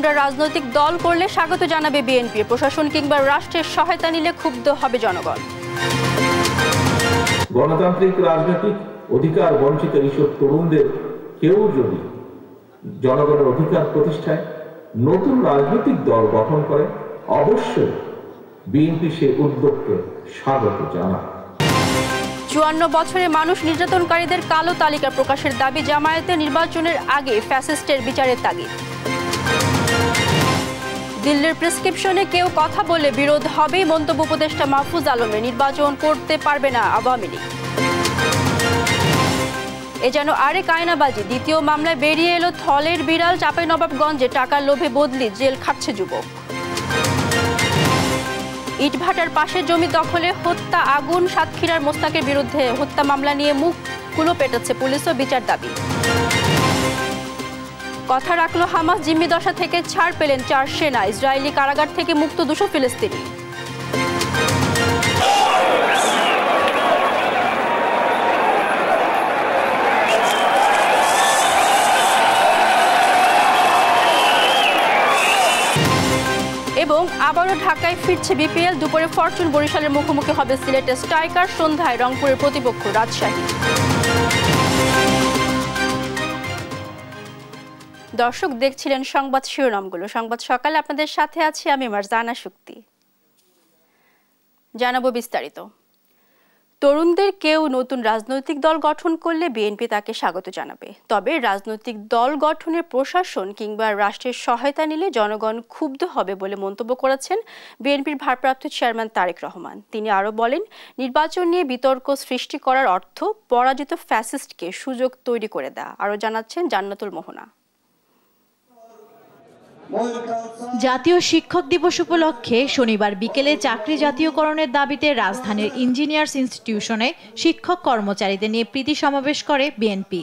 তরুণরা রাজনৈতিক দল করলে স্বাগত জানাবে বিএনপি, প্রশাসন কিংবা রাষ্ট্রের সহায়তা নিলে ক্ষুব্ধ হবে জনগণ। গণতান্ত্রিক রাজনৈতিক অধিকার বঞ্চিত এইসব তরুণদের কেউ যদি জনগণের অধিকার প্রতিষ্ঠায় নতুন রাজনৈতিক দল গঠন করে, অবশ্যই বিএনপি সে উদ্যোগকে স্বাগত জানায়। ৫৪ বছরে মানুষ নির্যাতনকারীদের কালো তালিকা প্রকাশের দাবি জামায়াতের, নির্বাচনের আগে ফ্যাসিস্টের বিচারের তাগিদ। দিল্লির প্রেসক্রিপশনে কেউ কথা বললে বিরোধ হবেই, মন্তব্য উপদেষ্টা মাহফুজ আলমের, নির্বাচন করতে পারবে না আওয়ামী লীগ। এ যেন আরেক আয়নাবাজি, দ্বিতীয় মামলায় বেরিয়ে এলো থলের বিড়াল, চাঁপাইনবাবগঞ্জে টাকার লোভে বদলি, জেল খাটছে যুবক। ইটভাটার পাশের জমি দখলে হত্যা, আগুন, সাতক্ষীরার মোস্তাকের বিরুদ্ধে হত্যা মামলা নিয়ে মুখ কুলো পেটাচ্ছে পুলিশ ও বিচার দাবি। কথা রাখলো হামাস, জিম্মি দশা থেকে ছাড় পেলেন 4 সেনা, ইসরায়েলি কারাগার থেকে মুক্ত 200 ফিলিস্তিনি। এবং আবারও ঢাকায় ফিরছে বিপিএল, দুপুরে ফরচুন বরিশালের মুখোমুখি হবে সিলেটের স্ট্রাইকার, সন্ধ্যায় রংপুরের প্রতিপক্ষ রাজশাহী। দর্শক দেখছিলেন সংবাদ শিরোনামগুলো। সংবাদ সকালে আপনাদের সাথে আছি আমি মারজানা শক্তি। জানাবো বিস্তারিত। তরুণদের কেউ নতুন রাজনৈতিক দল গঠন করলে বিএনপি তাকে স্বাগত জানাবে, তবে রাজনৈতিক দল গঠনের প্রশাসন কিংবা রাষ্ট্রের সহায়তা নিলে জনগণ ক্ষুব্ধ হবে বলে মন্তব্য করেছেন বিএনপির ভারপ্রাপ্ত চেয়ারম্যান তারেক রহমান। তিনি আরও বলেন, নির্বাচন নিয়ে বিতর্ক সৃষ্টি করার অর্থ পরাজিত ফ্যাসিস্টকে সুযোগ তৈরি করে দেয়া। আরও জানাচ্ছেন জান্নাতুল মোহনা। জাতীয় শিক্ষক দিবস উপলক্ষে শনিবার বিকেলে চাকরি জাতীয়করণের দাবিতে রাজধানীর ইঞ্জিনিয়ার্স ইনস্টিটিউশনে শিক্ষক কর্মচারীদের নিয়ে প্রীতি সমাবেশ করে বিএনপি।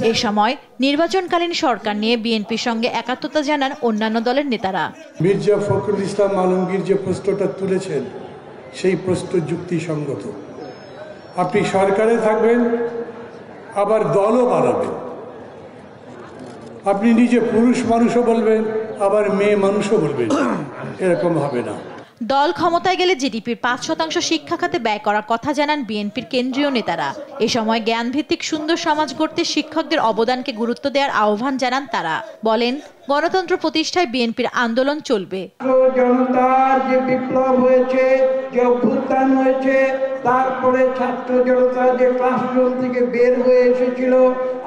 এ সময় নির্বাচনকালীন সরকার নিয়ে বিএনপির সঙ্গে একাত্মতা জানান অন্যান্য দলের নেতারা। মির্জা ফখরুল ইসলাম আলমগীর যে প্রশ্নটা তুলেছেন সেই প্রশ্ন যুক্তিসঙ্গত। আপনি সরকারে থাকবেন, আবার দলও বানাবেন। আপনি নিজে পুরুষ মানুষও বলবেন, আবার মেয়ে মানুষও বলবেন, এরকম হবে না। দল ক্ষমতায় গেলে জিডিপির 5% শিক্ষা খাতে ব্যয় করার কথা জানান বিএনপির কেন্দ্রীয় নেতারা। এ সময় জ্ঞানভিত্তিক সুন্দর সমাজ গড়তে শিক্ষকদের অবদানকে গুরুত্ব দেওয়ার আহ্বান জানান তারা। বলেন, গণতন্ত্র প্রতিষ্ঠায় বিএনপির আন্দোলন চলবে। জনতার যে বিপ্লব হয়েছে, যে অভ্যুত্থান হয়েছে, তারপরে ছাত্র জনতা যে ক্লাসরুম থেকে বের হয়ে এসেছিল,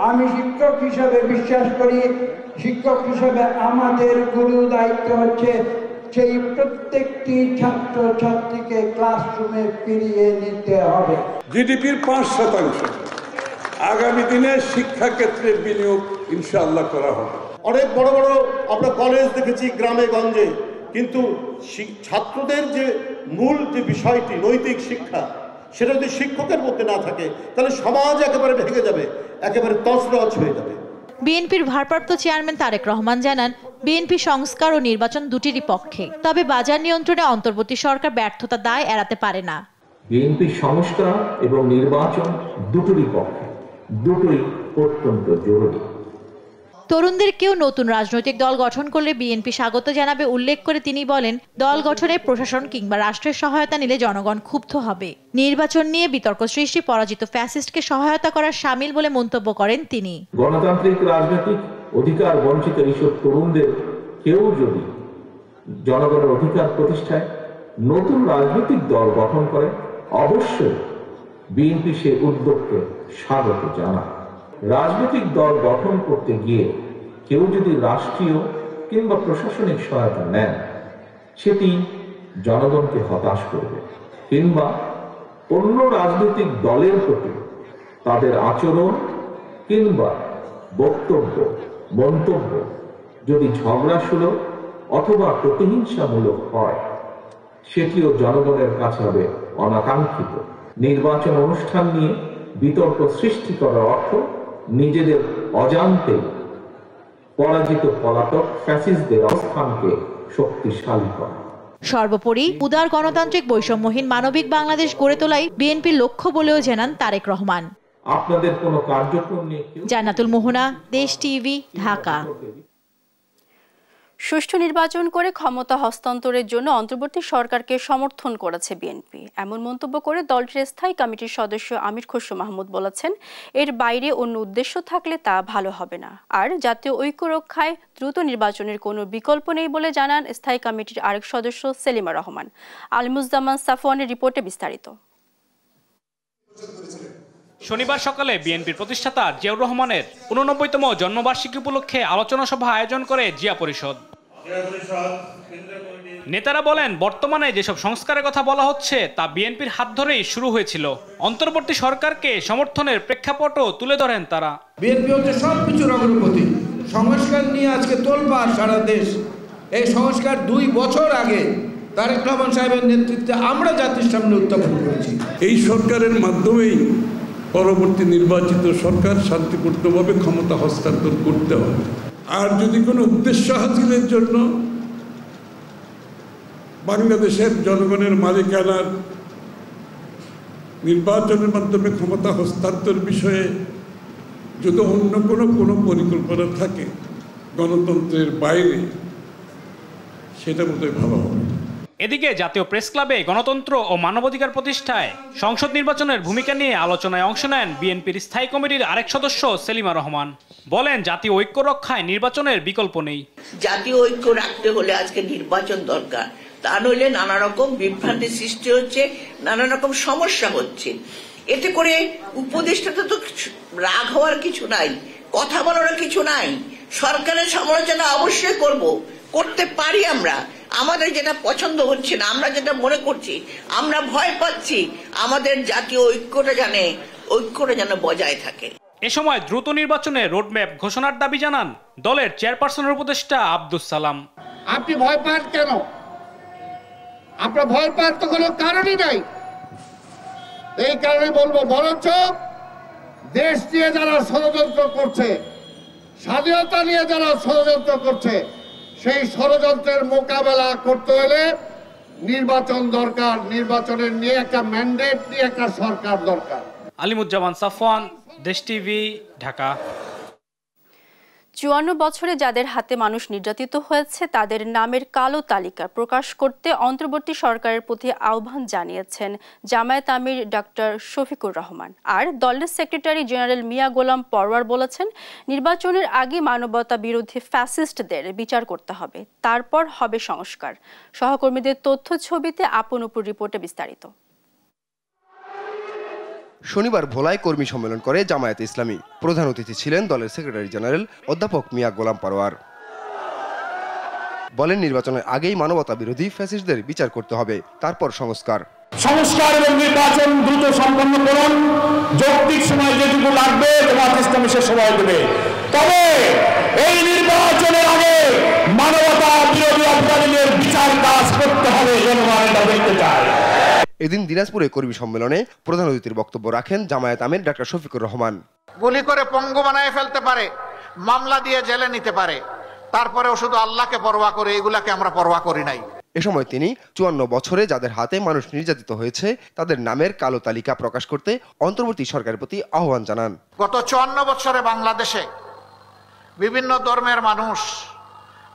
আমি শিক্ষক হিসাবে বিশ্বাস করি, শিক্ষক হিসাবে আমাদের গুরু দায়িত্ব হচ্ছে সেই প্রত্যেকটি ছাত্র ছাত্রীকে ক্লাসরুমে ফিরিয়ে নিতে হবে। জিডিপির 5% আগামী দিনে শিক্ষা ক্ষেত্রে বিনিয়োগ ইনশাআল্লাহ করা হবে। অনেক বড় বড় আমরা কলেজ দেখেছি গ্রামে গঞ্জে, কিন্তু ছাত্রদের যে মূল যে বিষয়টি নৈতিক শিক্ষা, সেটা যদি শিক্ষকের মধ্যে না থাকে তাহলে সমাজ একেবারে ভেঙে যাবে, একেবারে তছনছ হয়ে যাবে। বিএনপির ভারপ্রাপ্ত চেয়ারম্যান তারেক রহমান জানান, বিএনপি সংস্কার ও নির্বাচন দুটিরই পক্ষে, তবে বাজার নিয়ন্ত্রণে অন্তর্বর্তী সরকার ব্যর্থতা দায় এড়াতে পারে না। বিএনপি সংস্কার এবং নির্বাচন দুটোরই পক্ষে, দুটোই অত্যন্ত জরুরি। তরুণদের কেউ নতুন রাজনৈতিক দল গঠন করলে বিএনপি স্বাগত জানাবে উল্লেখ করে তিনি বলেন, দল গঠনে প্রশাসন কিংবা রাষ্ট্রের সহায়তা নিলে জনগণ ক্ষুব্ধ হবে। নির্বাচন নিয়ে বিতর্ক সৃষ্টি পরাজিত ফ্যাসিস্টকে সহায়তা করার শামিল বলে মন্তব্য করেন তিনি। গণতান্ত্রিক রাজনৈতিক অধিকার বঞ্চিত এইসব তরুণদের কেউ যদি জনগণের অধিকার প্রতিষ্ঠায় নতুন রাজনৈতিক দল গঠন করে, অবশ্যই বিএনপি সে উদ্যোগকে স্বাগত জানায়। রাজনৈতিক দল গঠন করতে গিয়ে কেউ যদি রাষ্ট্রীয় কিংবা প্রশাসনিক সহায়তা নেন, সেটি জনগণকে হতাশ করবে, কিংবা অন্য রাজনৈতিক দলের প্রতি তাদের আচরণ কিংবা বক্তব্য মন্তব্য যদি ঝগড়াসুলভ অথবা প্রতিহিংসামূলক হয়, সেটিও জনগণের কাছে হবে অনাকাঙ্ক্ষিত। নির্বাচন অনুষ্ঠান নিয়ে বিতর্ক সৃষ্টি করার অর্থ নিজেদের অজান্তে পরাজিত পলাতক ফ্যাসিস্টদের অবস্থানকে শক্তিশালী করা। সর্বোপরি উদার গণতান্ত্রিক বৈষম্যহীন মানবিক বাংলাদেশ গড়ে তোলাই বিএনপির লক্ষ্য বলেও জানান তারেক রহমান। আপনাদের কোনো কার্যক্রম নিয়ে জান্নাতুল মোহনা, দেশ টিভি, ঢাকা। সুষ্ঠু নির্বাচন করে ক্ষমতা হস্তান্তরের জন্য অন্তর্বর্তী সরকারকে সমর্থন করেছে বিএনপি। এমন মন্তব্য করে দলটির স্থায়ী কমিটির সদস্য আমির খসরু মাহমুদ বলেছেন, এর বাইরে অন্য উদ্দেশ্য থাকলে তা ভালো হবে না। আর জাতীয় ঐক্য রক্ষায় দ্রুত নির্বাচনের কোনো বিকল্প নেই বলে জানান স্থায়ী কমিটির আরেক সদস্য সেলিমা রহমান। আলিমুজ্জামান সাফওয়ানের রিপোর্টে বিস্তারিত। শনিবার সকালে বিএনপির প্রতিষ্ঠাতা জিয়াউর রহমানের 89তম জন্মবার্ষিকী উপলক্ষে আলোচনা সভা আয়োজন করে জিয়া পরিষদ। নেতারা বলেন, বর্তমানে যেসব সংস্কারের কথা বলা হচ্ছে তা বিএনপির হাত ধরেই শুরু হয়েছিল। অন্তর্বর্তী সরকারকে সমর্থনের প্রেক্ষাপটও তুলে ধরেন তারা। বিএনপি হচ্ছে সবকিছুর অগ্রগতি, সংস্কার নিয়ে আজকে তোলপাড় সারা দেশ। এই সংস্কার 2 বছর আগে তারেক রহমান সাহেবের নেতৃত্বে আমরা জাতির সামনে উত্থাপন করেছি। এই সরকারের মাধ্যমেই পরবর্তী নির্বাচিত সরকার শান্তিপূর্ণভাবে ক্ষমতা হস্তান্তর করতে হবে। আর যদি কোনো উদ্দেশ্য হাসিলের জন্য বাংলাদেশের জনগণের মালিকানার নির্বাচনের মাধ্যমে ক্ষমতা হস্তান্তর বিষয়ে যদি অন্য কোনো পরিকল্পনা থাকে গণতন্ত্রের বাইরে, সেটা বোধহয় ভালো হবে। এদিকে জাতীয় প্রেস ক্লাবে গণতন্ত্র ও মানবাধিকার প্রতিষ্ঠায় সংসদ নির্বাচনের ভূমিকা নিয়ে আলোচনায় অংশ নেন বিএনপির স্থায়ী কমিটির আরেক সদস্য সেলিমা রহমান। বলেন, জাতীয় ঐক্য রক্ষায় নির্বাচনের বিকল্প নেই। জাতীয় ঐক্য রাখতে হলে আজকে নির্বাচন দরকার, তা নইলে নানা রকম বিভ্রান্তি সৃষ্টি হচ্ছে, নানা রকম সমস্যা হচ্ছে। এতে করে উপদেষ্টাতে তো রাগ হওয়ার কিছু নাই, কথা বলার কিছু নাই। সরকারের সমালোচনা অবশ্যই করতে পারি আমরা। আমাদের যেটা পছন্দ হচ্ছে না, আমরা যেটা মনে করছি, আমরা ভয় পাচ্ছি, আমাদের জাতীয় ঐক্যটা যেন বজায় থাকে। এ সময় দ্রুত নির্বাচনে রোডম্যাপ ঘোষণার দাবি জানান দলের চেয়ারপারসনের উপদেষ্টা আব্দুস সালাম। আপনি ভয় পান কেন? আপনার ভয় পাওয়ার তো কোনো কারণই নাই। এই কারণে বলবো, বরঞ্চ দেশ নিয়ে যারা ষড়যন্ত্র করছে, স্বাধীনতা নিয়ে যারা ষড়যন্ত্র করছে, সেই ষড়যন্ত্রের মোকাবেলা করতে হলে নির্বাচন দরকার। নির্বাচনের নিয়ে একটা ম্যান্ডেট নিয়ে একটা সরকার দরকার। আলিমুজ্জামান সাফওয়ান, দেশ টিভি, ঢাকা। 54 বছরে যাদের হাতে মানুষ নির্যাতিত হয়েছে তাদের নামের কালো তালিকা প্রকাশ করতে অন্তর্বর্তী সরকারের প্রতি আহ্বান জানিয়েছেন জামায়াত আমির ডক্টর শফিকুর রহমান। আর দলের সেক্রেটারি জেনারেল মিয়া গোলাম পরওয়ার বলেছেন, নির্বাচনের আগে মানবতা বিরোধী ফ্যাসিস্টদের বিচার করতে হবে, তারপর হবে সংস্কার। সহকর্মীদের তথ্য ছবিতে আপন উপর রিপোর্টে বিস্তারিত। শনিবার ভোলায় কর্মী সম্মেলন করে জামায়াতে ইসলামী। প্রধান অতিথি ছিলেন দলের সেক্রেটারি জেনারেল অধ্যাপক মিয়া গোলাম পরওয়ার। বলেন, নির্বাচনের আগেই মানবতা বিরোধী ফ্যাসিস্টদের বিচার করতে হবে, তারপর সংস্কার এবং নির্বাচন দ্রুত সম্পন্ন করুন। যৌক্তিক সময় যেটুকু লাগবে জামায়াতে ইসলামী সে সময় দেবে, তবে এই নির্বাচনের আগে মানবতা বিরোধী অপরাধীদের বিচার কাজ করতে হবে, জনগণ এটা দেখতে চায়। এদিন দিনাজপুরে কর্মী সম্মেলনে প্রধান অতিথির বক্তব্য রাখেন জামায়াত আমির ডক্টর শফিকুর রহমান। গুলি করে পঙ্গু বানায় ফেলতে পারে, মামলা দিয়ে জেলে নিতে পারে, তারপরেও শুধু আল্লাহকে পরোয়া করে, এগুলাকে আমরা পরোয়া করি নাই। এ সময় তিনি 54 বছরে যাদের হাতে মানুষ নির্যাতিত হয়েছে তাদের নামের কালো তালিকা প্রকাশ করতে অন্তর্বর্তী সরকারের প্রতি আহ্বান জানান। গত 54 বছরে বাংলাদেশে বিভিন্ন ধর্মের মানুষ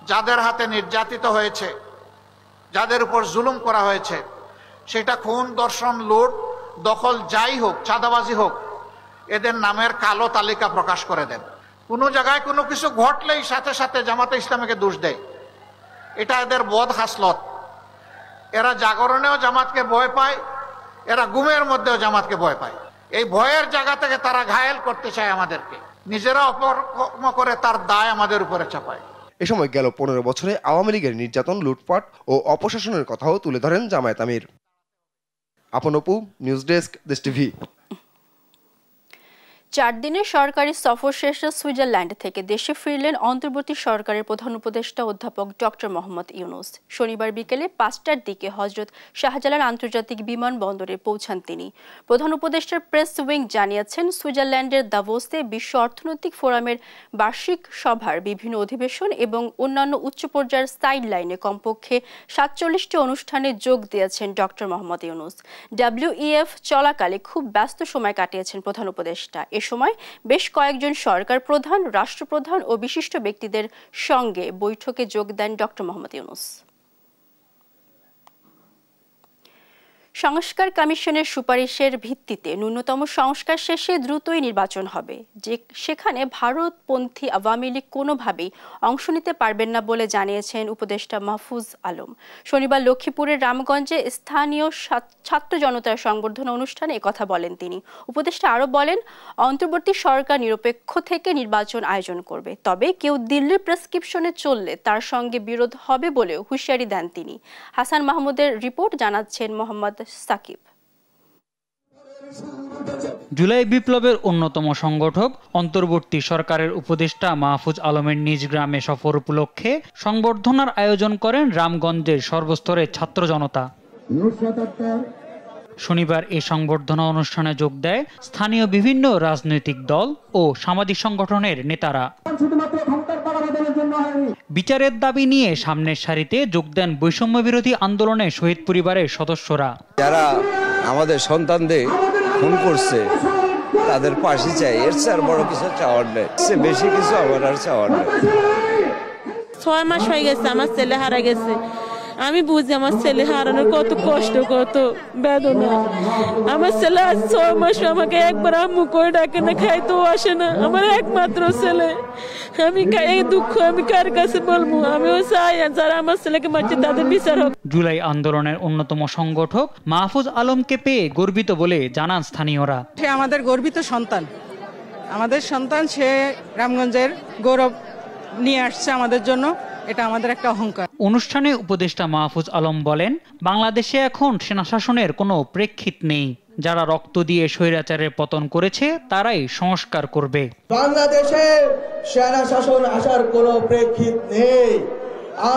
যাদের হাতে নির্যাতিত হয়েছে, যাদের উপর জুলুম করা হয়েছে, সেটা খুন, দর্শন, লুট, দখল যাই হোক, চাঁদাবাজি হোক, এদের নামের কালো তালিকা প্রকাশ করে দেন। কোনো জায়গায় কোনো কিছু ঘটলেই সাথে সাথে জামাতে ইসলামীকে দোষ দেয়, এটা এদের বদ হাসলত। এরা জাগরণেও জামাতকে ভয় পায়, এরা গুমের মধ্যেও জামাতকে ভয় পায়। এই ভয়ের জায়গা থেকে তারা ঘায়েল করতে চায় আমাদেরকে, নিজেরা অপকর্ম করে তার দায় আমাদের উপরে চাপায়। এ সময় গেল 15 বছরে আওয়ামী লীগের নির্যাতন, লুটপাট ও অপশাসনের কথাও তুলে ধরেন জামায়াত আমির। আপন অপু, নিউজ ডেস্ক, দেশ টিভি। 4 দিনের সরকারি সফর শেষে সুইজারল্যান্ড থেকে দেশে ফিরলেন অন্তর্বর্তী সরকারের প্রধান উপদেষ্টা অধ্যাপক ডক্টর মোহাম্মদ ইউনূস। শনিবার বিকেলে 5টার দিকে হযরত শাহজালাল আন্তর্জাতিক বিমানবন্দরে পৌঁছান তিনি। প্রধান উপদেষ্টার প্রেস উইং জানিয়েছেন, সুইজারল্যান্ডের দাভোসে বিশ্ব অর্থনৈতিক ফোরামের বার্ষিক সভার বিভিন্ন অধিবেশন এবং অন্যান্য উচ্চ পর্যায়ের সাইড লাইনে কমপক্ষে 47টি অনুষ্ঠানে যোগ দিয়েছেন ডক্টর মোহাম্মদ ইউনূস। WEF চলাকালে খুব ব্যস্ত সময় কাটিয়েছেন প্রধান উপদেষ্টা। এ এ সময় বেশ কয়েকজন সরকার প্রধান, রাষ্ট্রপ্রধান ও বিশিষ্ট ব্যক্তিদের সঙ্গে বৈঠকে যোগ দেন ডক্টর মোহাম্মদ ইউনূস। সংস্কার কমিশনের সুপারিশের ভিত্তিতে ন্যূনতম সংস্কার শেষে দ্রুতই নির্বাচন হবে, সেখানে ভারতপন্থী আওয়ামী লীগ কোনোভাবেই অংশ নিতে পারবেন না বলে জানিয়েছেন উপদেষ্টা মাহফুজ আলম। শনিবার লক্ষ্মীপুরের রামগঞ্জে স্থানীয় ছাত্র জনতার সংবর্ধনা অনুষ্ঠানে একথা বলেন তিনি। উপদেষ্টা আরও বলেন, অন্তর্বর্তী সরকার নিরপেক্ষ থেকে নির্বাচন আয়োজন করবে, তবে কেউ দিল্লির প্রেসক্রিপশনে চললে তার সঙ্গে বিরোধ হবে বলেও হুঁশিয়ারি দেন তিনি। হাসান মাহমুদের রিপোর্ট, জানাচ্ছেন মোহাম্মদ সাকিব। জুলাই বিপ্লবের অন্যতম সংগঠক অন্তর্বর্তী সরকারের উপদেষ্টা মাহফুজ আলমের নিজ গ্রামে সফর উপলক্ষে সংবর্ধনার আয়োজন করেন রামগঞ্জের সর্বস্তরের ছাত্র জনতা। শনিবার এই সংবর্ধনা অনুষ্ঠানে যোগ দেয় স্থানীয় বিভিন্ন রাজনৈতিক দল ও সামাজিক সংগঠনের নেতারা। বিচারের দাবি নিয়ে সামনের সারিতে যোগ দেন বৈষম্য বিরোধী আন্দোলনে শহীদ পরিবারের সদস্যরা। যারা আমাদের সন্তানদের খুন করছে তাদের পাশে চাই, এর চেয়ে বড় কিছু চাওয়ার নেই, বেশি কিছু আমার আর চাওয়ার নেই। 6 মাস হয়ে গেছে আমার ছেলে হারা গেছে। আমি বুঝি আমার ছেলে হারানোর কত কষ্ট, কত বেদনা। আমার ছেলে আজ 6 মাস আমাকে একবার আম্মু করে ডাকে না, খাইতেও আসে না। আমার একমাত্র ছেলে, আমি এই দুঃখ আমি কার কাছে বলবো? আমিও চাই যারা আমার ছেলেকে মারছে তাদের বিচার হোক। জুলাই আন্দোলনের অন্যতম সংগঠক মাহফুজ আলমকে পেয়ে গর্বিত বলে জানান স্থানীয়রা। সে আমাদের গর্বিত সন্তান, আমাদের সন্তান, সে রামগঞ্জের গৌরব নিয়ে আসছে আমাদের জন্য, এটা আমাদের একটা অহংকার। অনুষ্ঠানে উপদেষ্টা মাহফুজ আলম বলেন, বাংলাদেশে এখন সেনা শাসনের কোনো প্রেক্ষিত নেই। যারা রক্ত দিয়ে স্বৈরাচারের পতন করেছে তারাই সংস্কার করবে। বাংলাদেশে সেনা শাসন আসার কোনো প্রেক্ষিত নেই।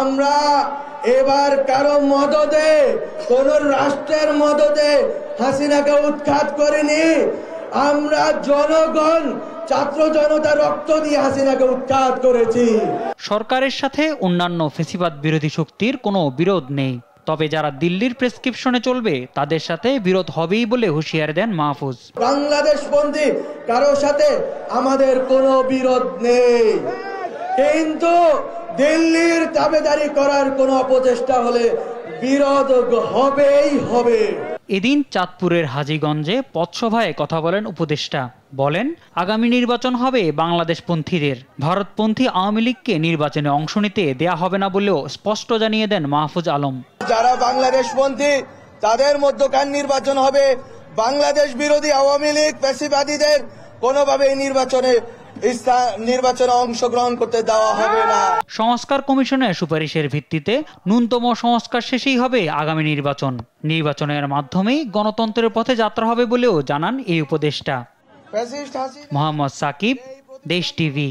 আমরা এবার কারো মদদে, কোন রাষ্ট্রের মদদে হাসিনাকে উৎখাত করিনি। আমরা জনগণ, ছাত্র জনতা রক্ত দিয়ে হাসিনাকে উৎখাত করেছি। সরকারের সাথে অন্যান্য ফ্যাসিবাদ বিরোধী শক্তির কোনো বিরোধ নেই, তবে যারা দিল্লির প্রেসক্রিপশনে চলবে তাদের সাথে বিরোধ হবেই বলে হুঁশিয়ারি দেন মাহফুজ। বাংলাদেশপন্থী কারোর সাথে আমাদের কোনো বিরোধ নেই, কিন্তু দিল্লির দাবিদারি করার কোনো অপচেষ্টা হলে বিরোধ হবেই হবে। এদিন চাঁদপুরের হাজীগঞ্জে পথসভায় কথা বলেন উপদেষ্টা। বলেন, আগামী নির্বাচন হবে বাংলাদেশপন্থীদের, ভারতপন্থী আওয়ামী লীগকে নির্বাচনে অংশ নিতে দেয়া হবে না বলেও স্পষ্ট জানিয়ে দেন মাহফুজ আলম। যারা বাংলাদেশপন্থী তাদের মধ্যকার নির্বাচন হবে, বাংলাদেশ বিরোধী আওয়ামী লীগ ফ্যাসিবাদীদের কোনোভাবেই নির্বাচনে অংশগ্রহণ করতে দেওয়া হবে না। সংস্কার কমিশনের সুপারিশের ভিত্তিতে ন্যূনতম সংস্কার শেষেই হবে আগামী নির্বাচন। নির্বাচনের মাধ্যমেই গণতন্ত্রের পথে যাত্রা হবে বলেও জানান এই উপদেষ্টা। মোহাম্মদ সাকিব, দেশ টিভি।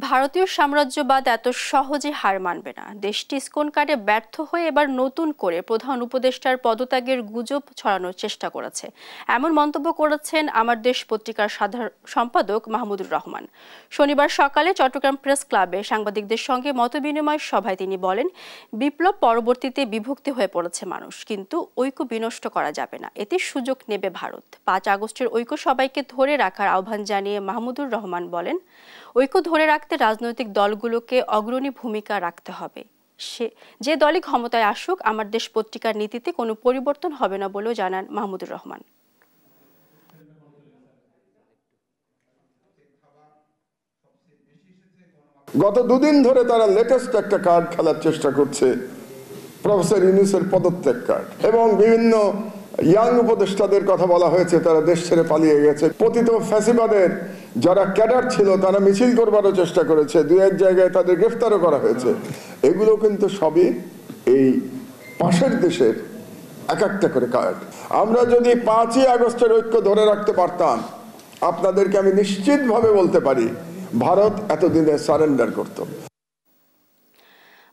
ভারতীয় সাম্রাজ্যবাদ এত সহজে হার মানবে না। দেশটি ইসকন কার্ডে ব্যর্থ হয়ে এবার নতুন করে প্রধান উপদেষ্টার পদত্যাগের গুজব ছড়ানোর চেষ্টা করেছে, এমন মন্তব্য করেছেন আমার দেশ পত্রিকার সাধারণ সম্পাদক মাহমুদুর রহমান। শনিবার সকালে চট্টগ্রাম প্রেস ক্লাবে সাংবাদিকদের সঙ্গে মতবিনিময় সভায় তিনি বলেন, বিপ্লব পরবর্তীতে বিভক্তি হয়ে পড়েছে মানুষ, কিন্তু ঐক্য বিনষ্ট করা যাবে না, এতে সুযোগ নেবে ভারত। 5 আগস্টের ঐক্য সবাইকে ধরে রাখার আহ্বান জানিয়ে মাহমুদুর রহমান বলেন, ঐক্য ধরে রাখতে রাজনৈতিক দলগুলোকে অগ্রণী ভূমিকা রাখতে হবে। যে দলই ক্ষমতায় আসুক, আমার দেশ পত্রিকার নীতিতে কোনো পরিবর্তন হবে না বলেও জানান মাহমুদুর রহমান। গত 2 দিন ধরে তারা লেটেস্ট একটা কার্ড খেলার চেষ্টা করছে, প্রফেসর ইউনূসের পদত্যাগ কার্ড, এবং বিভিন্ন ইয়াং উপদেষ্টাদের কথা বলা হয়েছে তারা দেশ ছেড়ে পালিয়ে গেছে। পতিত ফ্যাসিবাদের যারা ক্যাডার ছিল তারা মিছিল করবারও চেষ্টা করেছে, 2-1 জায়গায় তাদের গ্রেফতারও করা হয়েছে। এগুলো কিন্তু সবই এই পাশের দেশের এক একটা করে কার্ড। আমরা যদি 5ই আগস্টের ঐক্য ধরে রাখতে পারতাম, আপনাদেরকে আমি নিশ্চিতভাবে বলতে পারি ভারত এতদিনে সারেন্ডার করত।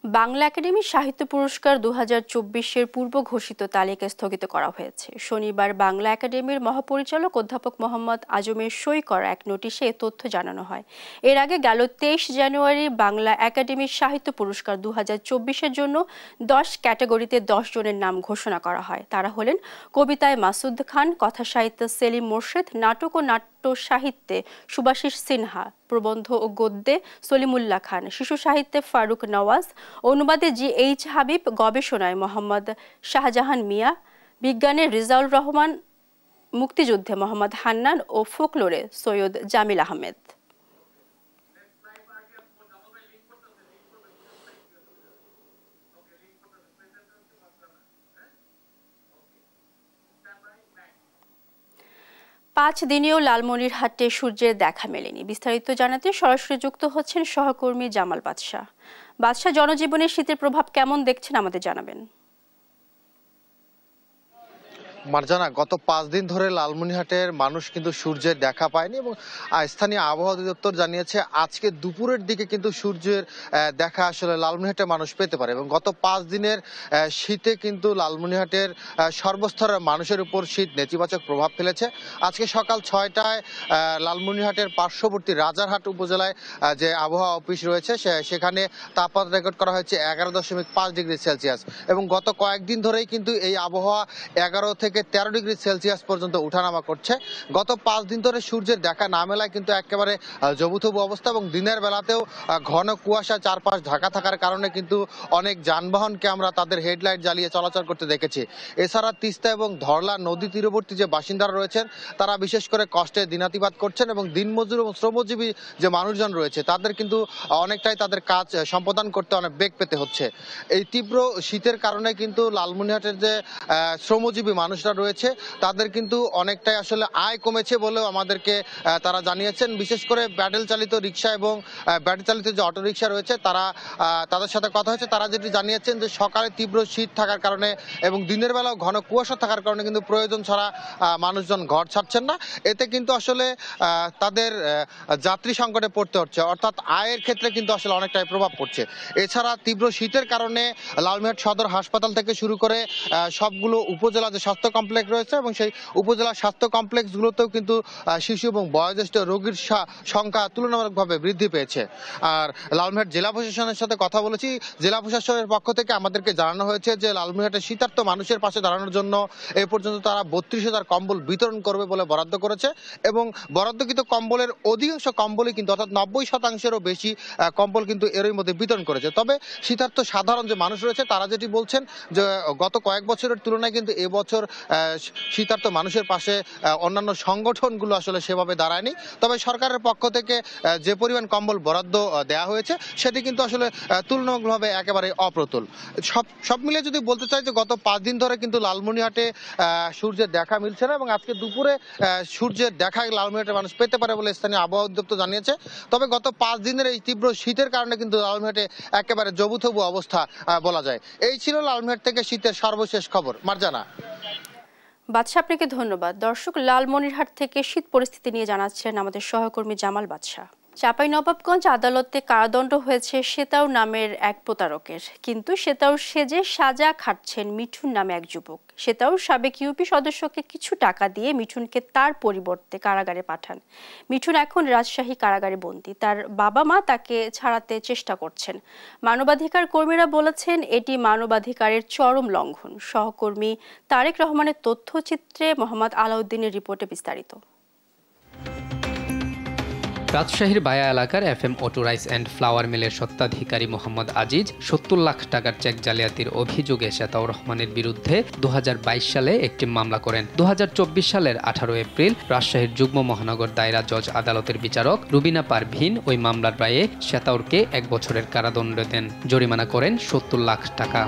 বাংলা একাডেমি সাহিত্য পুরস্কার 2024-এর পূর্ব ঘোষিত তালিকা স্থগিত করা হয়েছে। শনিবার বাংলা একাডেমির মহাপরিচালক অধ্যাপক মোহাম্মদ আজমের সই করা এক নোটিশে এ তথ্য জানানো হয়। এর আগে গেল 23 জানুয়ারি বাংলা একাডেমির সাহিত্য পুরস্কার 2024-এর জন্য 10 ক্যাটাগরিতে 10 জনের নাম ঘোষণা করা হয়। তারা হলেন কবিতায় মাসুদ খান, কথা সাহিত্যে সেলিম মোর্শেদ, নাটক ও নাট্য সাহিত্যে সুভাষিস সিনহা, প্রবন্ধ ও গদ্যে সলিমুল্লাহ খান, শিশু সাহিত্যে ফারুক নওয়াজ, অনুবাদে GH হাবিব, গবেষণায় মোহাম্মদ শাহজাহান মিয়া, বিজ্ঞানে রিজাউল রহমান, মুক্তিযুদ্ধে মোহাম্মদ হান্নান ও ফোকলোরে সৈয়দ জামিল আহমেদ। পাঁচ দিনেও লালমনিরহাটে সূর্যের দেখা মেলেনি। বিস্তারিত জানাতে সরাসরি যুক্ত হচ্ছেন সহকর্মী জামাল বাদশাহ। বাদশাহ, জনজীবনে শীতের প্রভাব কেমন দেখছেন আমাদের জানাবেন। মারজানা, গত 5 দিন ধরে লালমনিরহাটের মানুষ কিন্তু সূর্যের দেখা পায়নি এবং স্থানীয় আবহাওয়া অধিদপ্তর জানিয়েছে আজকে দুপুরের দিকে কিন্তু সূর্যের দেখা আসলে লালমনিরহাটের মানুষ পেতে পারে এবং গত 5 দিনের শীতে কিন্তু লালমনিরহাটের সর্বস্তরের মানুষের উপর শীত নেতিবাচক প্রভাব ফেলেছে। আজকে সকাল 6টায় লালমনিরহাটের পার্শ্ববর্তী রাজারহাট উপজেলায় যে আবহাওয়া অফিস রয়েছে সেখানে তাপমাত্রা রেকর্ড করা হয়েছে 11.5 ডিগ্রি সেলসিয়াস এবং গত কয়েকদিন ধরেই কিন্তু এই আবহাওয়া 11 থেকে 13 ডিগ্রি সেলসিয়াস পর্যন্ত উঠানামা করছে। গত 5 দিন ধরে সূর্যের দেখা না মেলায় কিন্তু একেবারে জবুথবু অবস্থা এবং দিনের বেলাতেও ঘন কুয়াশা চারপাশ ঢাকা থাকার কারণে কিন্তু অনেক যানবাহনকে আমরা তাদের হেডলাইট জ্বালিয়ে চলাচল করতে দেখেছি। এছাড়া তিস্তা এবং ধরলা নদী তীরবর্তী যে বাসিন্দারা রয়েছেন তারা বিশেষ করে কষ্টে দিনাতিপাত করছেন এবং দিনমজুর এবং শ্রমজীবী যে মানুষজন রয়েছে তাদের কিন্তু অনেকটাই তাদের কাজ সম্পাদন করতে অনেক বেগ পেতে হচ্ছে। এই তীব্র শীতের কারণে কিন্তু লালমনিরহাটের যে শ্রমজীবী মানুষরা রয়েছে তাদের কিন্তু অনেকটাই আসলে আয় কমেছে বলেও আমাদেরকে তারা জানিয়েছেন। বিশেষ করে ব্যাটেল চালিত রিক্সা এবং ব্যাটারি চালিত যে অটো রিক্সা রয়েছে তাদের সাথে কথা হয়েছে। তারা যেটি জানিয়েছেন যে সকালে তীব্র শীত থাকার কারণে এবং দিনের বেলাও ঘন কুয়াশা থাকার কারণে কিন্তু প্রয়োজন ছাড়া মানুষজন ঘর ছাড়ছেন না। এতে কিন্তু আসলে তাদের যাত্রী সংকটে পড়তে হচ্ছে, অর্থাৎ আয়ের ক্ষেত্রে কিন্তু আসলে অনেকটাই প্রভাব পড়ছে। এছাড়া তীব্র শীতের কারণে লালমনিরহাট সদর হাসপাতাল থেকে শুরু করে সবগুলো উপজেলা যে স্বাস্থ্য কমপ্লেক্স রয়েছে এবং সেই উপজেলা স্বাস্থ্য কমপ্লেক্সগুলোতেও কিন্তু শিশু এবং বয়োজ্যেষ্ঠ রোগীর সংখ্যা তুলনামূলকভাবে বৃদ্ধি পেয়েছে। আর লালমনিরহাট জেলা প্রশাসনের সাথে কথা বলেছি, জেলা প্রশাসনের পক্ষ থেকে আমাদেরকে জানানো হয়েছে যে লালমনিরহাটের শীতার্ত মানুষের পাশে দাঁড়ানোর জন্য এ পর্যন্ত তারা 32,000 কম্বল বিতরণ করবে বলে বরাদ্দ করেছে এবং বরাদ্দকৃত কম্বলের অধিকাংশ কম্বলই কিন্তু অর্থাৎ 90%-এরও বেশি কম্বল কিন্তু এরই মধ্যে বিতরণ করেছে। তবে শীতার্ত সাধারণ যে মানুষ রয়েছে তারা যেটি বলছেন যে গত কয়েক বছরের তুলনায় কিন্তু এবছর শীতার্ত মানুষের পাশে অন্যান্য সংগঠনগুলো আসলে সেভাবে দাঁড়ায়নি। তবে সরকারের পক্ষ থেকে যে পরিমাণ কম্বল বরাদ্দ দেওয়া হয়েছে সেটি কিন্তু আসলে তুলনামূলকভাবে একেবারে অপ্রতুল। সব মিলিয়ে যদি বলতে চাই যে গত 5 দিন ধরে কিন্তু লালমনিরহাটে সূর্যের দেখা মিলছে না এবং আজকে দুপুরে সূর্যের দেখা লালমনিরহাটের মানুষ পেতে পারে বলে স্থানীয় আবহাওয়া অধিদপ্তর জানিয়েছে। তবে গত 5 দিনের এই তীব্র শীতের কারণে কিন্তু লালমনিরহাটে একেবারে জবুথবু অবস্থা বলা যায়। এই ছিল লালমনিরহাট থেকে শীতের সর্বশেষ খবর। মারজানা। বাদশাহ, আপনাকে ধন্যবাদ। দর্শক, লালমনিরহাট থেকে শীত পরিস্থিতি নিয়ে জানাচ্ছেন আমাদের সহকর্মী জামাল বাদশাহ। চাঁপাইনবাবগঞ্জ আদালতে কারাদণ্ড হয়েছে সেতাউর নামের এক প্রতারকের, কিন্তু সেতাউর সেজে সাজা খাটছেন মিঠুন নামে এক যুবক। সেতাউর সাবেক ইউপি সদস্যকে কিছু টাকা দিয়ে মিঠুনকে তার পরিবর্তে কারাগারে পাঠান। মিঠুন এখন রাজশাহী কারাগারে বন্দী। তার বাবা মা তাকে ছাড়াতে চেষ্টা করছেন। মানবাধিকার কর্মীরা বলেছেন এটি মানবাধিকারের চরম লঙ্ঘন। সহকর্মী তারেক রহমানের তথ্যচিত্রে মোহাম্মদ আলাউদ্দিনের রিপোর্টে বিস্তারিত। রাজশাহীর বায়া এলাকার FM auto rice and flower মিলের স্বত্বাধিকারী মোহাম্মদ আজিজ 70 লাখ টাকার চেক জালিয়াতির অভিযোগে সেতাউর রহমানের বিরুদ্ধে 2022 সালে একটি মামলা করেন। 2024 সালের 18 এপ্রিল রাজশাহীর যুগ্ম মহানগর দায়রা জজ আদালতের বিচারক রুবিনা পারভিন ওই মামলার রায়ে সেতাউরকে 1 বছরের কারাদণ্ড দেন, জরিমানা করেন 70 লাখ টাকা।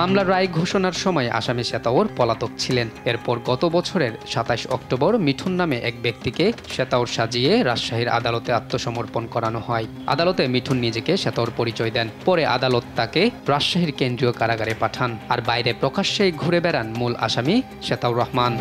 মামলার রায় ঘোষণার সময় আসামি সেতাউর পলাতক ছিলেন। এরপর গত বছরের 27 অক্টোবর মিঠুন নামে এক ব্যক্তিকে সেতাউর সাজিয়ে রাজশাহীর আদালতে আত্মসমর্পণ করানো হয়। আদালতে মিঠুন নিজেকে সেতাউর পরিচয় দেন। পরে আদালত তাকে রাজশাহীর কেন্দ্রীয় কারাগারে পাঠান। আর বাইরে প্রকাশ্যেই ঘুরে বেড়ান মূল আসামি সেতাউর রহমান।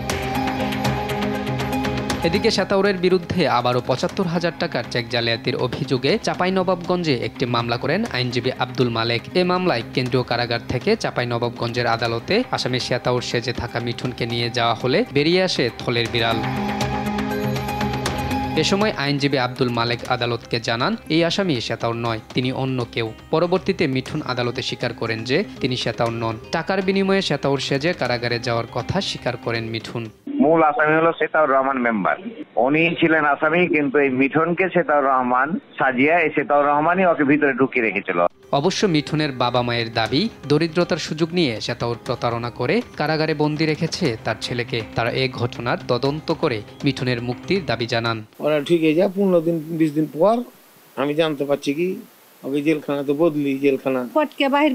এদিকে শ্বেতাউরের বিরুদ্ধে আবারও ৭৫,০০০ টাকার চেক জালিয়াতির অভিযোগে চাঁপাইনবাবগঞ্জে একটি মামলা করেন আইনজীবী আব্দুল মালেক। এ মামলায় কেন্দ্রীয় কারাগার থেকে চাঁপাইনবাবগঞ্জের আদালতে আসামি শ্বেতাউর সেজে থাকা মিঠুনকে নিয়ে যাওয়া হলে বেরিয়ে আসে থলের বিড়াল। এ সময় আইনজীবী আব্দুল মালেক আদালতকে জানান এই আসামি শ্বেতাউর নয়, তিনি অন্য কেউ। পরবর্তীতে মিঠুন আদালতে স্বীকার করেন যে তিনি শ্বেতাউর নন। টাকার বিনিময়ে শ্বেতাউর সেজে কারাগারে যাওয়ার কথা স্বীকার করেন মিঠুন। মূল আসামি হলো শ্বেতাউর রহমান মেম্বার, উনি ছিলেন আসামি, কিন্তু এই মিঠুনকে শ্বেতাউর রহমান সাজিয়া এই শ্বেতাউর রহমানই ওকে ভিতরে ঢুকিয়ে রেখেছিল। অবশ্য মিঠুনের বাবা মায়ের দাবি দরিদ্রতার সুযোগ নিয়ে শ্বেতাউর প্রতারণা করে কারাগারে বন্দী রেখেছে তার ছেলেকে। তারা এই ঘটনার তদন্ত করে মিঠুনের মুক্তির দাবি জানান। ওরা ঠিক হয়ে যায় 15 দিন 20 দিন পর আমি জানতে পারছি কি ওকে জেলখানা তো বদলি জেলখানা ফটকে বাহির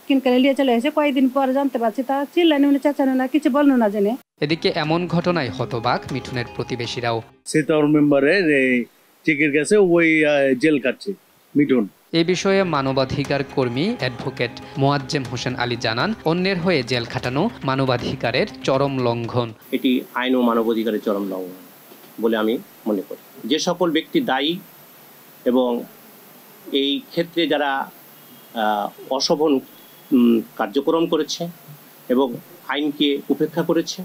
কিনকালে নিয়ে চলে এসে কয়েকদিন পর জানতে পারছি তা চিল্লানি মানে চাচানো না কিছু বললো না জেনে। এদিকে এমন ঘটনায় হতবাক মিঠুনের প্রতিবেশীরাও। শ্বেতাউর মেম্বারের চেকের কাছে ওই জেল কাটছে মিঠুন। এ বিষয়ে মানবাধিকার কর্মী অ্যাডভোকেট মোয়াজ্জেম হোসেন আলী জানান, অন্যের হয়ে জেল খাটানো মানবাধিকারের চরম লঙ্ঘন। এটি আইন ও মানবাধিকারের চরম লঙ্ঘন বলে আমি মনে করি। যে সকল ব্যক্তি দায়ী এবং এই ক্ষেত্রে যারা অশোভন কার্যক্রম করেছে এবং আইনকে উপেক্ষা করেছে,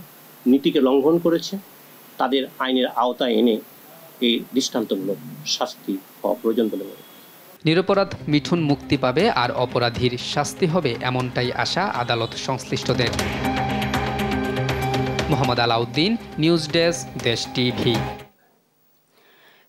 নীতিকে লঙ্ঘন করেছে, তাদের আইনের আওতায় এনে এই দৃষ্টান্তমূলক শাস্তি হওয়া প্রয়োজন বলে মনে করি। নিরপরাধ মিঠুন মুক্তি পাবে আর অপরাধীর শাস্তি হবে, এমনটাই আশা আদালত সংশ্লিষ্টদের। মোহাম্মদ আলাউদ্দিন, নিউজ ডেস্ক, দেশ টিভি।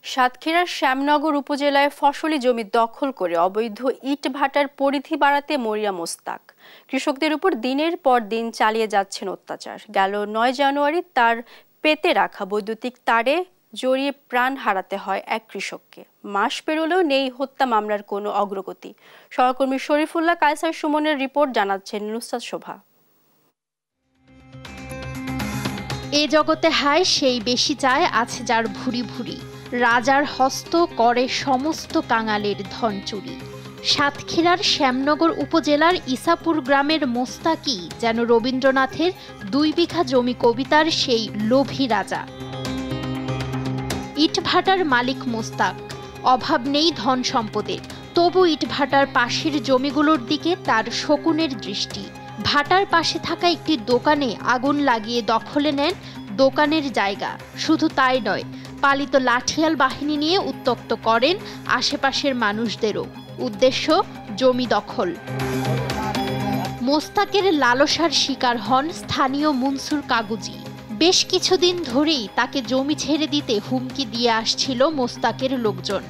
সাতক্ষীরার শ্যামনগর উপজেলায় ফসলি জমি দখল করে অবৈধ ইট ভাটার পরিধি বাড়াতে মরিয়া মোস্তাক। কৃষকদের উপর দিনের পর দিন চালিয়ে যাচ্ছেন অত্যাচার। গেল ৯ জানুয়ারি তার পেতে রাখা বৈদ্যুতিক তারে জড়িয়ে প্রাণ হারাতে হয় এক কৃষককে। মাস পেরোলেও নেই হত্যা মামলার কোনো অগ্রগতি। সহকর্মী শরীফুল্লাহ কায়সার সুমনের রিপোর্ট, জানাচ্ছেন নুসরাত শোভা। এ জগতে হায় সেই বেশি চায় আছে যার ভুরি ভুরি, রাজার হস্ত করে সমস্ত কাঙালের ধন চুরি। সাতক্ষীরার শ্যামনগর উপজেলার ইসাপুর গ্রামের মোস্তাকি যেন রবীন্দ্রনাথের ২ বিঘা জমি কবিতার সেই লোভী রাজা। ইটভাটার মালিক মোস্তাক, অভাব নেই ধন সম্পদের, তবু ইটভাটার পাশের জমিগুলোর দিকে তার শকুনের দৃষ্টি। ভাটার পাশে থাকা একটি দোকানে আগুন লাগিয়ে দখলে নেন দোকানের জায়গা। শুধু তাই নয়, পালিত লাঠিয়াল বাহিনী নিয়ে উত্ত্যক্ত করেন আশেপাশের মানুষদেরও। উদ্দেশ্য জমি দখল। মোস্তাকের লালসার শিকার হন স্থানীয় মনসুর কাগুজি। বেশ কিছুদিন ধরেই তাকে জমি ছেড়ে দিতে হুমকি দিয়ে আসছিল মোস্তাকের লোকজন।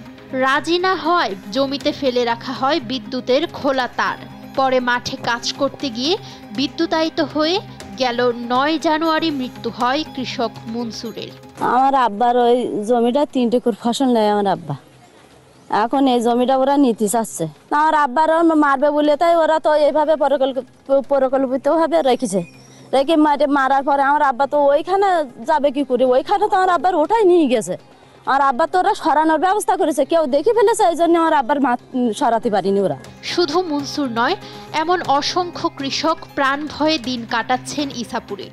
রাজি না হয় জমিতে ফেলে রাখা হয় বিদ্যুতের খোলা তার। পরে মাঠে কাজ করতে গিয়ে বিদ্যুতায়িত হয়ে গেল ৯ জানুয়ারি মৃত্যু হয় কৃষক মনসুরের। আমার আব্বার ওই জমিটা ৩ একর ফসল নেয় আমার আব্বা। এখন এই জমিটা ওরা নিতে চাচ্ছে। আমার আব্বার মারবে বলে তাই ওরা তো এইভাবে পরিকল্পিতভাবে রেখেছে। রেখে মারার পরে আমার আব্বা তো ওইখানে যাবে কি করে, ওইখানে তো আমার আব্বার ওটাই নিয়ে গেছে। আর আব্বা তো ওরা সরানোর ব্যবস্থা করেছে, কেউ দেখে ফেলেছে, এই জন্য আমার আব্বার সরাতে পারিনি ওরা। শুধু মনসুর নয়, এমন অসংখ্য কৃষক প্রাণ ভয়ে দিন কাটাচ্ছেন ইসাপুরে।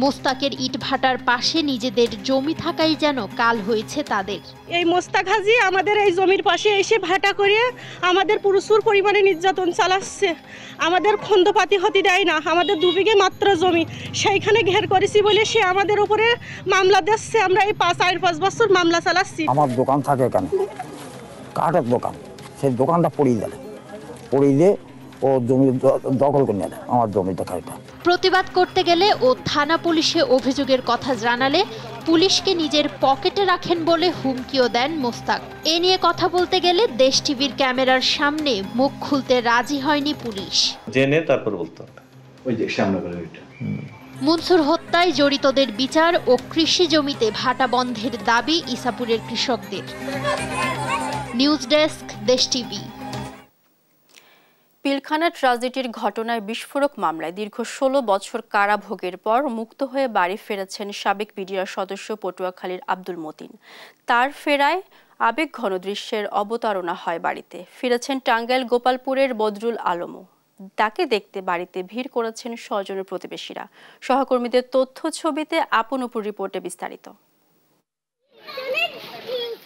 মোস্তাকের ইটভাটার পাশে নিজেদের জমি থাকাই যেন কাল হয়েছে তাদের। এই মোস্তাক হাজি আমাদের এই জমির পাশে এসে ভাটা করে আমাদের প্রচুর পরিমাণে নির্যাতন চালাচ্ছে। আমাদের খন্দপাতি হতে দেয় না। আমাদের 2 বিঘে মাত্র জমি, সেইখানে ঘের করেছি বলে সে আমাদের উপরে মামলা দিচ্ছে। আমরা এই 4-5 বছর মামলা চালাচ্ছি। আমার দোকান থাকে এখানে, কাঠের দোকান, সেই দোকানটা পড়িয়ে দেয়, পড়িয়ে দিয়ে ও জমি দখল করে নেয় আমার জমিটা খাইটা। প্রতিবাদ করতে গেলে ও থানা পুলিশে অভিযোগের কথা জানালে পুলিশকে নিজের পকেটে রাখেন বলে হুমকিও দেন মোস্তাক। এ নিয়ে কথা বলতে গেলে দেশ টিভির ক্যামেরার সামনে মুখ খুলতে রাজি হয়নি পুলিশ। জেনে তারপর বলতো ওই যে সামনে করে ওইটা। মনসুর হত্যায় জড়িতদের বিচার ও কৃষি জমিতে ভাটা বন্ধের দাবি ইসাপুরের কৃষকদের। নিউজ ডেস্ক, দেশ টিভি। পিলখানা ট্রাজেডির ঘটনায় বিস্ফোরক মামলায় দীর্ঘ 16 বছর কারাভোগের পর মুক্ত হয়ে বাড়ি ফিরেছেন সাবেক বিডিআর সদস্য পটুয়াখালীর আব্দুল মতিন। তার ফেরায় আবেগঘন দৃশ্যের অবতারণা হয় বাড়িতে। ফিরেছেন টাঙ্গাইল গোপালপুরের বদরুল আলমও। তাকে দেখতে বাড়িতে ভিড় করেছেন স্বজনের প্রতিবেশীরা। সহকর্মীদের তথ্য ছবিতে আপন উপর রিপোর্টে বিস্তারিত।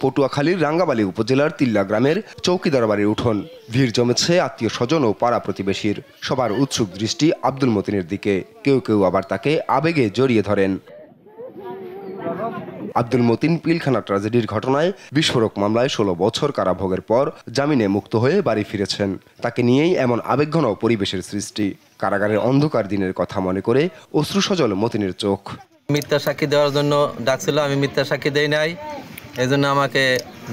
পটুয়াখালীর রাঙ্গাবালী উপজেলার তিল্লা গ্রামের চৌকিদার বাড়ির উঠোন। ভিড় জমেছে আত্মীয় স্বজন ও পাড়া প্রতিবেশীর। সবার উৎসুক দৃষ্টি আব্দুল মতিনের দিকে, কেউ কেউ আবার তাকে আবেগে জড়িয়ে ধরেন। আব্দুল মতিন পিলখানা ট্র্যাজেডির ঘটনায় বিস্ফোরক মামলায় 16 বছর কারাভোগের পর জামিনে মুক্ত হয়ে বাড়ি ফিরেছেন। তাকে নিয়েই এমন আবেগঘন পরিবেশের সৃষ্টি। কারাগারের অন্ধকার দিনের কথা মনে করে অশ্রুসজল মতিনের চোখ। মিথ্যা সাক্ষী দেওয়ার জন্য ডাকছিল, আমি মিথ্যা সাক্ষী দেই নাই, এই জন্য আমাকে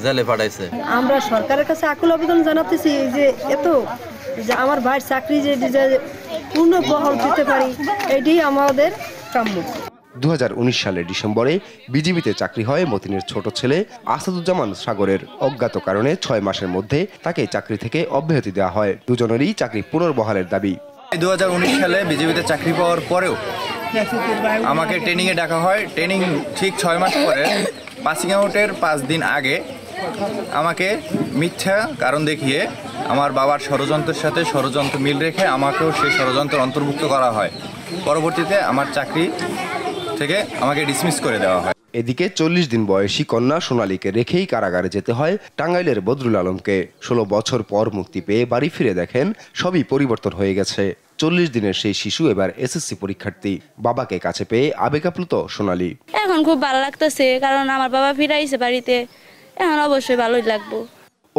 জেলে পাঠাইছে। আমরা সরকারের কাছে আকুল আবেদন জানাতেছি যে যে আমার ভাইয়ের চাকরি যে পূর্ণ বহাল দিতে পারি, এটাই আমাদের কাম্য। 2019 সালের ডিসেম্বরে বিজিবিতে চাকরি হয় মতিনের ছোট ছেলে আসাদুজ্জামান সাগরের। অজ্ঞাত কারণে 6 মাসের মধ্যে তাকে চাকরি থেকে অব্যাহতি দেওয়া হয়। দুজনেরই চাকরি পুনর্বহালের দাবি। 2019 সালে বিজিবিতে চাকরি পাওয়ার পরেও আমাকে ট্রেনিংয়ে ডাকা হয়। ট্রেনিং ঠিক 6 মাস পরে পাসিং আউটের 5 দিন আগে আমাকে মিথ্যা কারণ দেখিয়ে আমার বাবার ষড়যন্ত্রের সাথে ষড়যন্ত্র মিল রেখে আমাকেও সেই ষড়যন্ত্রের অন্তর্ভুক্ত করা হয়। পরবর্তীতে আমার চাকরি থেকে আমাকে ডিসমিস করে দেওয়া হয়। এদিকে 40 দিন বয়সী কন্যা সোনালীকে রেখেই কারাগারে যেতে হয় টাঙ্গাইলের বদরুল আলমকে। 16 বছর পর মুক্তি পেয়ে বাড়ি ফিরে দেখেন সবই পরিবর্তন হয়ে গেছে। 40 দিনের সেই শিশু এবার এসএসসি পরীক্ষার্থী। বাবাকে কাছে পেয়ে আবেগাপ্লুত সোনালী। এখন খুব ভালো লাগতেছে, কারণ আমার বাবা ফিরে আইছে বাড়িতে, এখন অবশ্যই ভালোই লাগবে।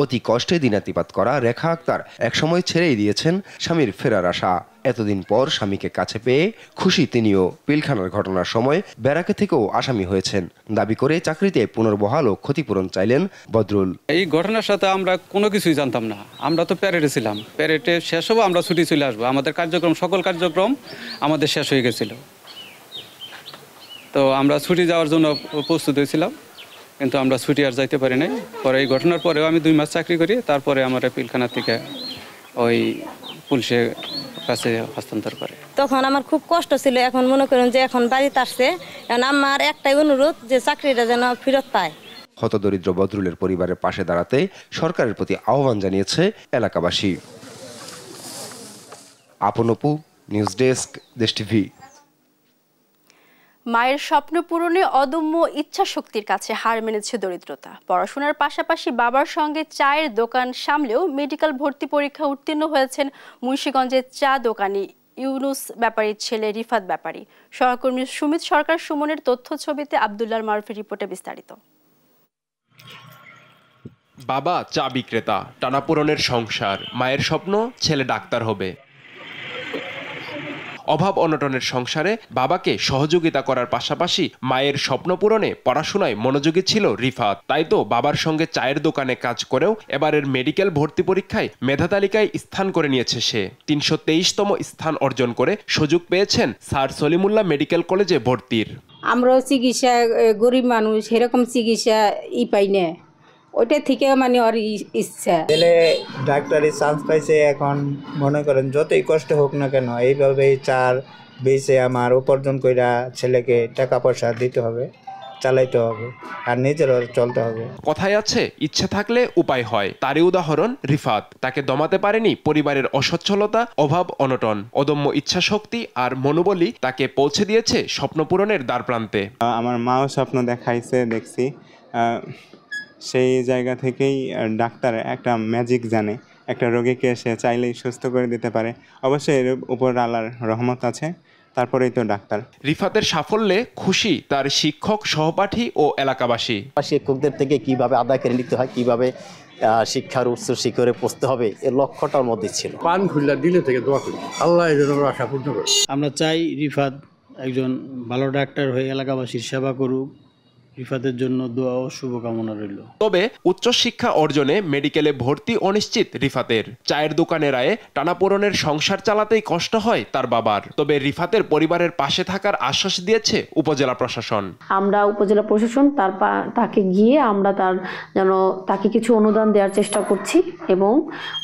অতি কষ্টে দিনাতিপাত করা রেখা আক্তার একসময় ছেড়েই দিয়েছেন স্বামীর ফেরার আশা। এতদিন পর স্বামীকে কাছে পেয়ে খুশি তিনিও। পিলখানার ঘটনার সময় ব্যারাকে থেকেও আসামি হয়েছেন। দাবি করে চাকরিতে পুনর্বহাল ও ক্ষতিপূরণ চাইলেন বদরুল। এই ঘটনার সাথে আমরা কোনো কিছুই জানতাম না। আমরা তো প্যারেডে ছিলাম, প্যারেডে শেষ হবো, আমরা ছুটি চলে আসবো। আমাদের কার্যক্রম, সকল কার্যক্রম আমাদের শেষ হয়ে গেছিল। তো আমরা ছুটি যাওয়ার জন্য প্রস্তুত হয়েছিলাম, কিন্তু আমরা ছুটি আর যাইতে পারি নাই। পরে এই ঘটনার পরেও আমি 2 মাস চাকরি করি, তারপরে আমার পিলখানা থেকে ওই পুলিশের কাছে হস্তান্তর করে। তখন আমার খুব কষ্ট ছিল। এখন মনে করেন যে এখন বাড়িতে আসছে, এখন আমার একটাই অনুরোধ যে চাকরিটা যেন ফেরত পায়। হতদরিদ্র বদরুলের পরিবারের পাশে দাঁড়াতে সরকারের প্রতি আহ্বান জানিয়েছে এলাকাবাসী। আপন অপু, নিউজ ডেস্ক, দেশ টিভি। মায়ের স্বপ্ন পূরণে অদম্য ইচ্ছা শক্তির কাছে হার মেনেছে দরিদ্রতা। পড়াশোনার পাশাপাশি বাবার সঙ্গে চায়ের দোকান সামলেও মেডিকেল ভর্তি পরীক্ষা উত্তীর্ণ হয়েছেন মুন্সিগঞ্জের চা দোকানি ইউনুস ব্যাপারীর ছেলে রিফাত ব্যাপারী। সহকর্মী সুমিত সরকার সুমনের তথ্য ছবিতে আব্দুল্লাহ মারুফের রিপোর্টে বিস্তারিত। বাবা চা বিক্রেতা, টানাপোড়েনের সংসার। মায়ের স্বপ্ন ছেলে ডাক্তার হবে। অভাব অনটনের সংসারে বাবাকে সহযোগিতা করার পাশাপাশি মায়ের স্বপ্ন পূরণে পড়াশোনায় মনোযোগী ছিল রিফাত। তাই তো বাবার সঙ্গে চায়ের দোকানে কাজ করেও এবারের মেডিকেল ভর্তি পরীক্ষায় মেধা তালিকায় স্থান করে নিয়েছে সে। 323তম স্থান অর্জন করে সুযোগ পেয়েছেন স্যার সলিমুল্লাহ মেডিকেল কলেজে ভর্তির। আমরা চিকিৎসা গরিব মানুষ, এরকম চিকিৎসা পাই না, ওইটা থেকে মানে ওর ইচ্ছা। ছেলে ডাক্তারি চান্স পাইছে, এখন মনে করেন যতই কষ্ট হোক না কেন এইভাবেই চার বেচে আমার উপার্জন কইরা ছেলেকে টাকা পয়সা দিতে হবে, চালাইতে হবে, আর নিজেরও চলতে হবে। কথায় আছে ইচ্ছে থাকলে উপায় হয়। তারই উদাহরণ রিফাত। তাকে দমাতে পারেনি পরিবারের অসচ্ছলতা, অভাব অনটন। অদম্য ইচ্ছা শক্তি আর মনোবলই তাকে পৌঁছে দিয়েছে স্বপ্ন পূরণের দ্বারপ্রান্তে। আমার মাও স্বপ্ন দেখাইছে, দেখছি সেই জায়গা থেকেই ডাক্তার একটা ম্যাজিক জানে, একটা রোগীকে সে চাইলেই সুস্থ করে দিতে পারে। অবশ্যই এর উপর আল্লাহর রহমত আছে, তারপরেই তো ডাক্তার। রিফাতের সাফল্যে খুশি তার শিক্ষক, সহপাঠী ও এলাকাবাসী। শিক্ষকদের থেকে কিভাবে আদায় করে নিতে হয়, কিভাবে শিক্ষার উচ্চ শিখরে পৌঁছতে হবে, এর লক্ষ্যটার মধ্যে ছিল। পান খুললা দিলে থেকে দোয়া করি, আল্লাহ এই জন্য আশা পূর্ণ করে। আমরা চাই রিফাত একজন ভালো ডাক্তার হয়ে এলাকাবাসীর সেবা করুক। রিফাতের জন্য দোয়া ও শুভকামনা রইল। তবে উচ্চশিক্ষা অর্জনে মেডিকেলে ভর্তি অনিশ্চিত রিফাতের। চায়ের দোকানের আয়ে টানাপোড়েনের সংসার চালাতেই কষ্ট হয় তার বাবার। তবে রিফাতের পরিবারের পাশে থাকার আশ্বাস দিয়েছে উপজেলা প্রশাসন। আমরা উপজেলা প্রশাসন তাকে গিয়ে আমরা তাকে কিছু অনুদান দেওয়ার চেষ্টা করছি, এবং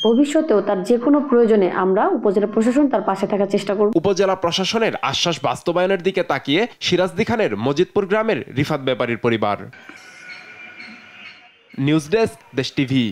ভবিষ্যতেও তার যে কোনো প্রয়োজনে আমরা উপজেলা প্রশাসন তার পাশে থাকার চেষ্টা করব। উপজেলা প্রশাসনের আশ্বাস বাস্তবায়নের দিকে তাকিয়ে সিরাজদি খানের মজিদপুর গ্রামের রিফাত ব্যাপারীর পরিবার। নিউজ ডেস্ক, দেশ টিভি।